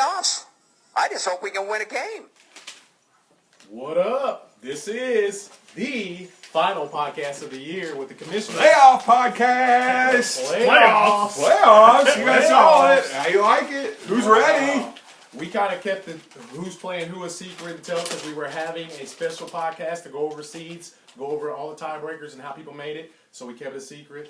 playoffs. I just hope we can win a game. What up? This is the final podcast of the year with the commissioner. Playoff podcast. Playoffs. You guys saw it. How you like it? Who's ready? We kind of kept the who's playing who a secret until because we were having a special podcast to go over seeds, go over all the tiebreakers and how people made it. So we kept it a secret.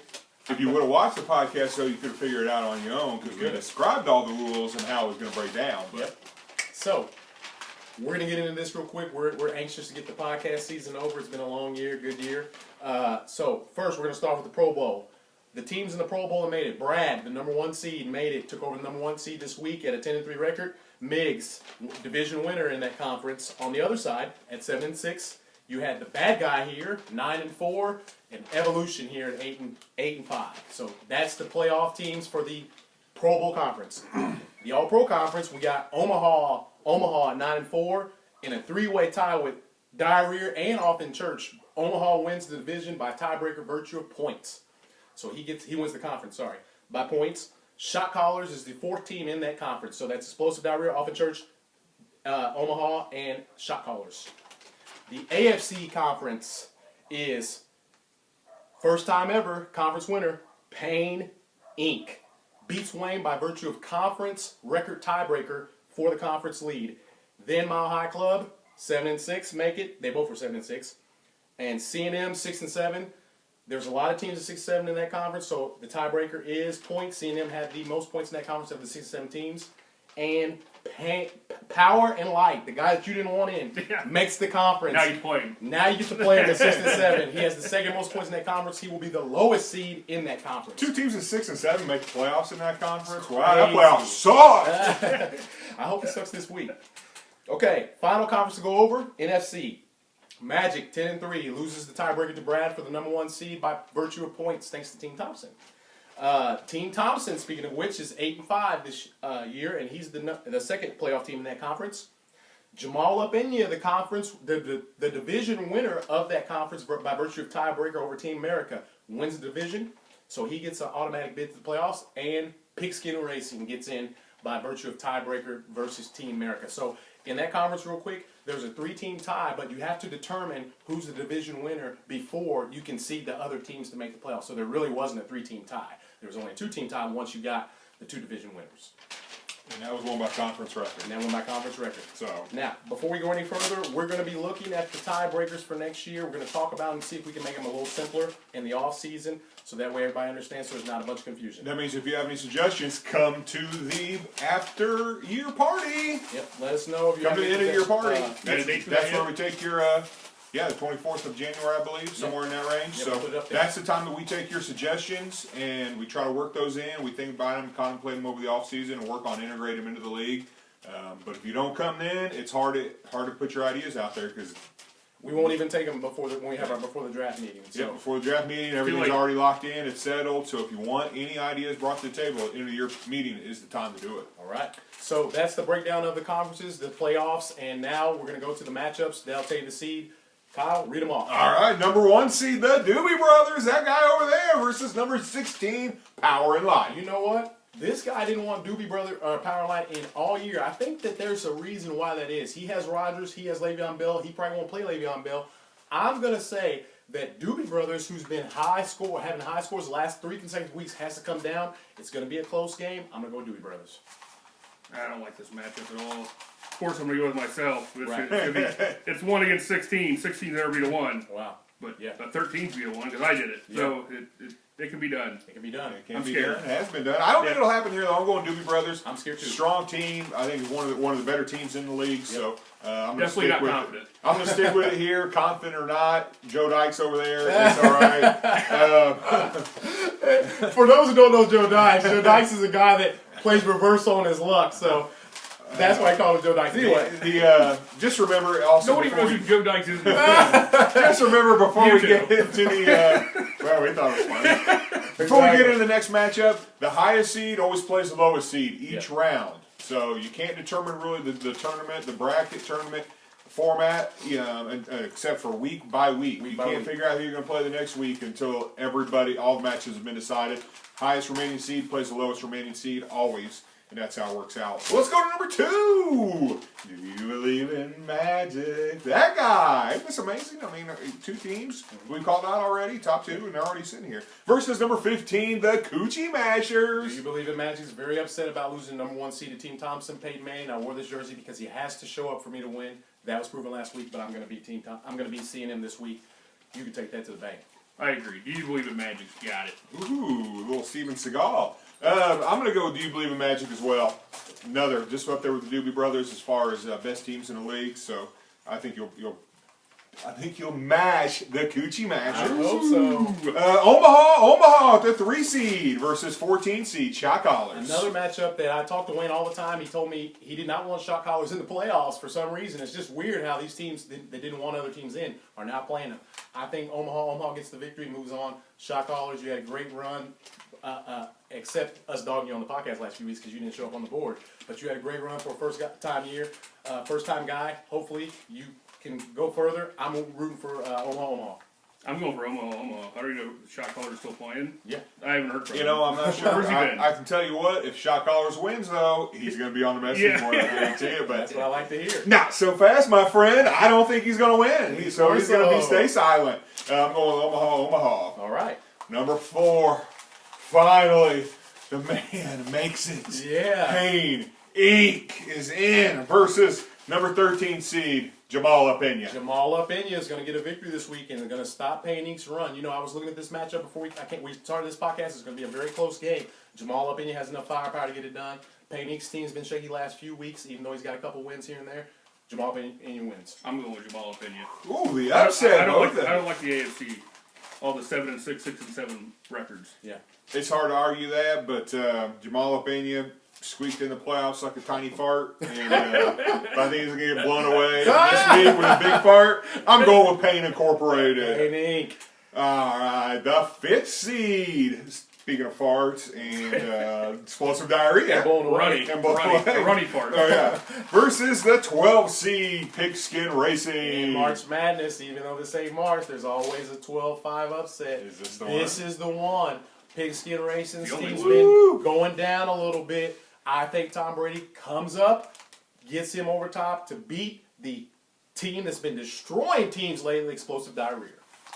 If you would have watched the podcast, though, you could have figured it out on your own because we described all the rules and how it was going to break down. But. Yep. So we're going to get into this real quick. We're anxious to get the podcast season over. It's been a long year, good year. So first, we're going to start with the Pro Bowl. The teams in the Pro Bowl have made it. Brad, the number 1 seed, made it. Took over the number 1 seed this week at a 10-3 record. Miggs, division winner in that conference. On the other side, at 7-6, you had the bad guy here, 9-4, and Evolution here at 8-5. So that's the playoff teams for the Pro Bowl conference. The All-Pro conference, we got Omaha at 9-4 in a 3-way tie with Diarrhea and Austin Church. Omaha wins the division by tiebreaker virtue of points. So he wins the conference, by points. Shot Callers is the 4th team in that conference. So that's Explosive Diarrhea, Austin Church, Omaha, and Shot Callers. The AFC conference is first time ever conference winner, Payne Inc. Beats Wayne by virtue of conference record tiebreaker for the conference lead. Then Mile High Club, 7-6, make it. They both were 7-6. And C&M, 6-7. There's a lot of teams at 6-7 in that conference, so the tiebreaker is points. C&M had the most points in that conference of the 6-7 teams. And Power and Light, the guy that you didn't want in, makes the conference. Now you play him. Now you get to play him at 6-7. He has the second most points in that conference. He will be the lowest seed in that conference. 2 teams at 6-7 make the playoffs in that conference. Wow, that playoff sucks. I hope it sucks this week. Okay, final conference to go over, NFC. Magic, 10-3, loses the tiebreaker to Brad for the number 1 seed by virtue of points, thanks to Team Thompson. Team Thompson, speaking of which, is 8-5 this year, and he's the second playoff team in that conference. Jamal Upenya, the division winner of that conference by virtue of tiebreaker over Team America, wins the division, so he gets an automatic bid to the playoffs, and Pigskin Racing gets in by virtue of tiebreaker versus Team America. So in that conference, real quick, there's a 3-team tie, but you have to determine who's the division winner before you can seed the other teams to make the playoffs. So there really wasn't a 3-team tie. There was only a 2-team tie once you got the 2 division winners. And that was won by conference record. So now, before we go any further, we're going to be looking at the tiebreakers for next year. We're going to talk about them and see if we can make them a little simpler in the off season, so that way everybody understands so there's not a bunch of confusion. that means if you have any suggestions, come to the after year party. Yep, let us know if you Come to the end of your party. That's where we take your, the 24th of January, I believe, somewhere in that range. Yep, So put it up there. that's the time that we take your suggestions and we try to work those in. We think about them, contemplate them over the off season, and work on integrating them into the league. But if you don't come in, it's hard to put your ideas out there because we won't even take them when we have our before the draft meeting. So. before the draft meeting, everything's already locked in, it's settled. So if you want any ideas brought to the table at the end of your meeting, is the time to do it. All right. So that's the breakdown of the conferences, the playoffs, and now we're going to go to the matchups. They'll take the seed. Kyle, read them off. All right, number 1 seed, the Doobie Brothers, that guy over there, versus number 16, Power and Light. You know what? This guy didn't want Doobie Brother or Power and Light in all year. I think that there's a reason why that is. He has Rodgers. He has Le'Veon Bell. He probably won't play Le'Veon Bell. I'm going to say that Doobie Brothers, who's been having high scores the last 3 consecutive weeks, has to come down. It's going to be a close game. I'm going to go Doobie Brothers. I don't like this matchup at all. Of course, I'm going to go with myself. Right. It's 1 against 16. 16 never beat a 1. Wow. But Yeah. 13 beat a 1 because I did it. Yeah. So it can be done. It can be done. It can I'm be scared. done. It has been done. I don't think it'll happen here, though. I'm going Doobie Brothers. I'm scared, too. Strong team. I think it's one of the better teams in the league. So I'm going to Definitely stick not with confident. it. I'm going to stick with it here, confident or not. Joe Dykes over there. It's all right. For those who don't know Joe Dykes is a guy that plays reverse on his luck. So that's why I call him Joe Dykes. Anyway. Just remember also. Nobody knows who Joe Dykes is. Just remember before You we too. get into the. Well, we thought it was funny. Before we get into the next matchup, the highest seed always plays the lowest seed each round. So you can't determine really the tournament, the bracket tournament format, except for week by week. You can't figure out who you're going to play the next week until all the matches have been decided. Highest remaining seed plays the lowest remaining seed always. And that's how it works out. So let's go to number 2. Do you believe in magic? That guy. Isn't this amazing? I mean, 2 teams. We called out already. Top 2, and they're already sitting here. Versus number 15, the Coochie Do Mashers. you believe in Magic's very upset about losing number 1 seed to Team Thompson, Peyton Manning. I wore this jersey because he has to show up for me to win. That was proven last week, but I'm going to be I'm going to be seeing him this week. You can take that to the bank. I agree. Do you believe in magic? Got it. Ooh, little Steven Seagal. I'm going to go with Do You Believe in Magic as well. Another, just up there with the Doobie Brothers as far as best teams in the league. So I think you'll mash the Coochie I Mashers. hope so. Omaha, the 3 seed versus 14 seed Shot Callers. Another matchup that I talk to Wayne all the time. He told me he did not want shot callers in the playoffs for some reason. It's just weird how these teams that didn't want other teams in are now playing them. I think Omaha gets the victory, moves on. Shot callers, you had a great run, except us dogging you on the podcast last few weeks because you didn't show up on the board. But you had a great run for a first time guy. Hopefully you can go further. I'm rooting for Omaha. I'm going for Omaha. I already know Shot Caller's still playing. Yeah. I haven't heard from him. I'm not sure. Where's he been? I can tell you what, if Shot Callers wins, though, he's going to be on the message board, I guarantee you. But That's what I like to hear. not so fast, my friend. I don't think he's going to win. So he's going to stay silent. I'm going with Omaha. All right. Number 4. Finally, the man makes it. Yeah. Payne Inc. is in versus number 13 seed Jamal Pena. Jamal Pena is going to get a victory this week and they're going to stop Payne Inc.'s run. You know, I was looking at this matchup before we started this podcast. It's going to be a very close game. Jamal Pena has enough firepower to get it done. Payne Inc.'s team's been shaky last few weeks, even though he's got a couple wins here and there. Jamal Pena wins. I'm going with Jamal Pena. Ooh, the upset. I don't like the AFC. All the 7-6, 6-7 records. Yeah. It's hard to argue that, but Jamal Pena squeaked in the playoffs like a tiny fart, and I think he's going to get blown away this week with a big fart. I'm going with Payne Incorporated. Payne Inc. All right, the 5th seed. Speaking of farts and explosive diarrhea. And blown away. Runny. And blown A away. runny fart. Oh, yeah. Versus the 12 seed Pigskin Racing. In March Madness, even though this ain't March, there's always a 12-5 upset. Is this the This is the one. Pigskin Racing's The only team's one. been going down a little bit. I think Tom Brady comes up, gets him over top to beat the team that's been destroying teams lately, Explosive Diarrhea.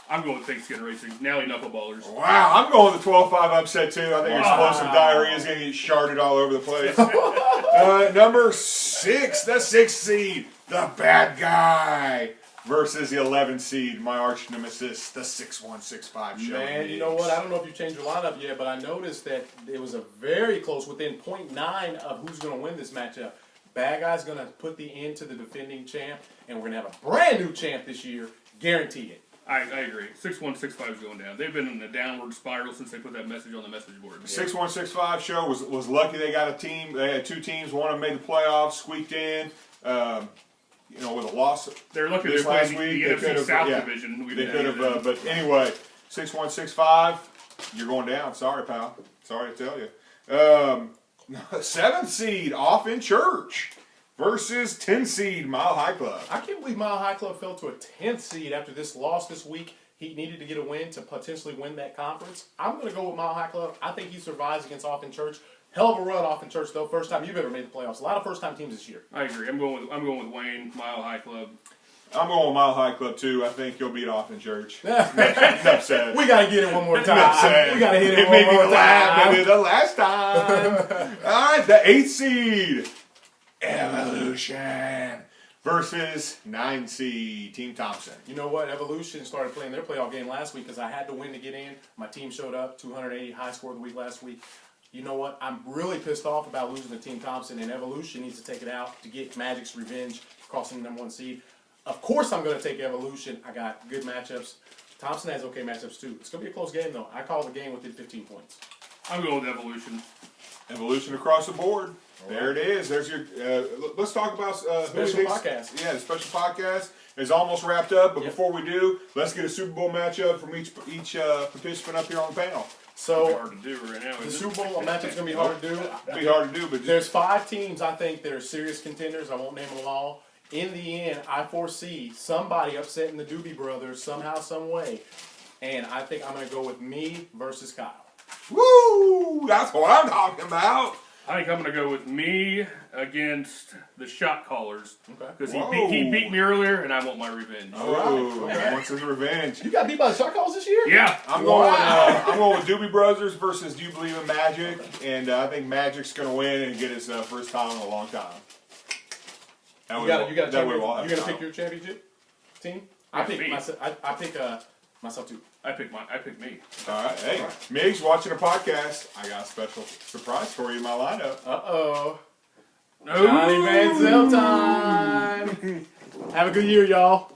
I'm going with Pigskin Racing. Nally Knuckleballers. Wow, I'm going with the 12-5 upset too. I think explosive diarrhea is going to get sharded all over the place. Number 6, the 6th seed, the bad guy, versus the 11th seed, my arch nemesis, the 6165 show. Man, you know what? I don't know if you've changed your lineup yet, but I noticed that it was a very close, within 0.9 of who's going to win this matchup. Bad Guy's going to put the end to the defending champ, and we're going to have a brand new champ this year. Guaranteed it. I agree. 6165 is going down. They've been in a downward spiral since they put that message on the message board. 6165 show was lucky they got a team. They had 2 teams. One of them made the playoffs, squeaked in. With a loss They're lucky this they last played week. the They NFC could have, South yeah, Division. We they didn't could have have. But anyway, 6165, you're going down. Sorry, pal. Sorry to tell you. 7th seed Off in Church versus 10 seed Mile High Club. I can't believe Mile High Club fell to a 10th seed after this loss this week. He needed to get a win to potentially win that conference. I'm going to go with Mile High Club. I think he survives against Off in Church. Hell of a run Off in Church, though. First time you've ever made the playoffs. A lot of first-time teams this year. I agree. I'm going with Wayne, Mile High Club. I'm going with Mile High Club too. I think you'll beat Off in Church. Enough said. We got to get it one more time. Enough said. We got to hit it It one made me more laugh. time. Maybe the last time. All right, the 8th seed Evolution versus 9 seed Team Thompson. You know what? Evolution started playing their playoff game last week because I had to win to get in. My team showed up, 280, high score of the week last week. You know what? I'm really pissed off about losing to Team Thompson, and Evolution needs to take it out to get Magic's revenge, crossing the #1 seed. Of course I'm going to take Evolution. I got good matchups. Thompson has okay matchups too. It's going to be a close game, though. I call the game within 15 points. I'm going with Evolution. Evolution across the board. There it is. There's your. Let's talk about Special podcast. Yeah, the special podcast is almost wrapped up. But Yep. before we do, let's get a Super Bowl matchup from each participant up here on the panel. It's So hard to do right now. the Isn't Super Bowl matchup's going to be hard to do. It'll be hard to do, but There's 5 teams I think that are serious contenders. I won't name them all. In the end, I foresee somebody upsetting the Doobie Brothers somehow, some way. And I think I'm going to go with me versus Kyle. woo! That's what I'm talking about. I think I'm going to go with me against the shot callers. Okay. Because Whoa. he beat me earlier, and I want my revenge. Oh, Okay. he wants his revenge. You got beat by the shot calls this year? Yeah. I'm Wow. going with Doobie Brothers versus Do You Believe in Magic, and I think Magic's going to win and get his first title in a long time. That You way got we'll- you got that way you're we'll have gonna a pick title. your championship team? I Yeah, pick me. myself. I pick myself too. I pick me. All right, hey, Migs, watching a podcast. I got a special surprise for you in my lineup. Uh-oh. No. Johnny Manziel time. Have a good year, y'all.